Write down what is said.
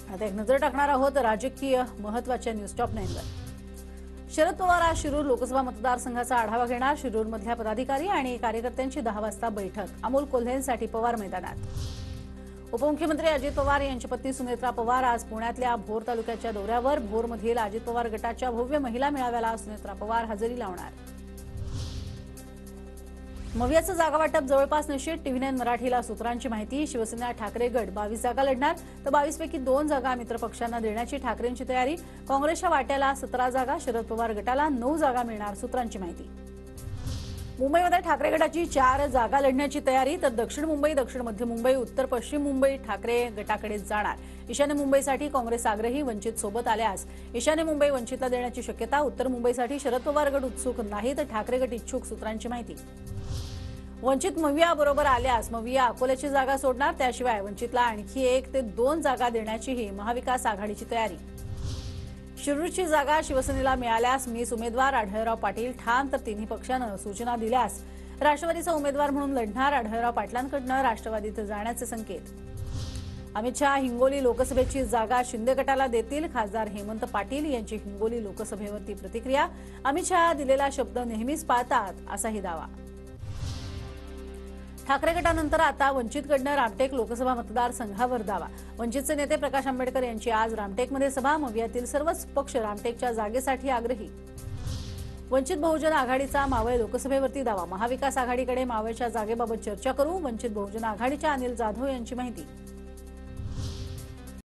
आता एक नजर टाकणार आहोत राजकीय महत्त्वाच्या न्यूज टॉप 9 वर। शरद पवार आज शिरूर लोकसभा मतदारसंघाचा आढावा घेणार। शिरूरमधल्या पदाधिकारी आणि कार्यकर्त्यांची 10 वाजता बैठक। अमोल कोल्हेंसाठी पवार मैदानात। उपमुख्यमंत्री अजित पवार यांची पत्नी सुनेत्रा पवार आज पुण्यातल्या भोर तालुक्याच्या दौऱ्यावर। भोरमधील अजित पवार गटाच्या भव्य महिला मेळाव्याला सुनेत्रा पवार हजेरी लावणार। मवियाचं जागा वाटप जवळपास निश्चित। टीव्ही9 मराठीला सूत्रांची माहिती। शिवसेना ठाकरे गट 22 जागा लढणार, तर 22 पैकी 2 जागा मित्रपक्षांना देण्याची ठाकरेंची तयारी। काँग्रेसच्या वाट्याला 17 जागा, शरद पवार गटाला 9 जागा मिळणार, सूत्रांची माहिती। मुंबईमध्ये ठाकरे गटाची 4 जागा लढण्याची तयारी, तर दक्षिण मुंबई, दक्षिण मध्य मुंबई, उत्तर पश्चिम मुंबई ठाकरे गटाकडे जाणार। ईशान्य मुंबईसाठी काँग्रेस आग्रही, वंचित सोबत आल्यास ईशान्य मुंबई वंचितला देण्याची शक्यता। उत्तर मुंबईसाठी शरद पवार गट उत्सुक नाही, तर ठाकरे गट इच्छुक, सूत्रांची माहिती। वंचित मविया बरोबर आल्यास मविया अकोल्याची जागा सोडणार, त्याशिवाय वंचितला आणखी 1 ते 2 जागा देण्याचीही महाविकास आघाडीची तयारी। शिरूरची जागा शिवसेनेला मिळाल्यास मीच उमेदवार, आढळराव पाटील ठाम, तर तिन्ही पक्षानं सूचना दिल्यास राष्ट्रवादीचा उमेदवार म्हणून लढणार। आढळराव पाटलांकडून राष्ट्रवादीत जाण्याचे संकेत। अमित शहा हिंगोली लोकसभेची जागा शिंदे गटाला देतील, खासदार हेमंत पाटील यांची हिंगोली लोकसभेवरती प्रतिक्रिया। अमित शहा दिलेला शब्द नेहमीच पाळतात, असाही दावा। ठाकरे गटानंतर आता वंचितकडनं रामटेक लोकसभा मतदारसंघावर दावा। वंचितचे नेते प्रकाश आंबेडकर यांची आज रामटेकमध्ये सभा। मवियातील सर्वच पक्ष रामटेकच्या जागेसाठी आग्रही। वंचित बहुजन आघाडीचा मावळ लोकसभेवरती दावा। महाविकास आघाडीकडे मावळच्या जागेबाबत चर्चा करू, वंचित बहुजन आघाडीच्या अनिल जाधव यांची माहिती।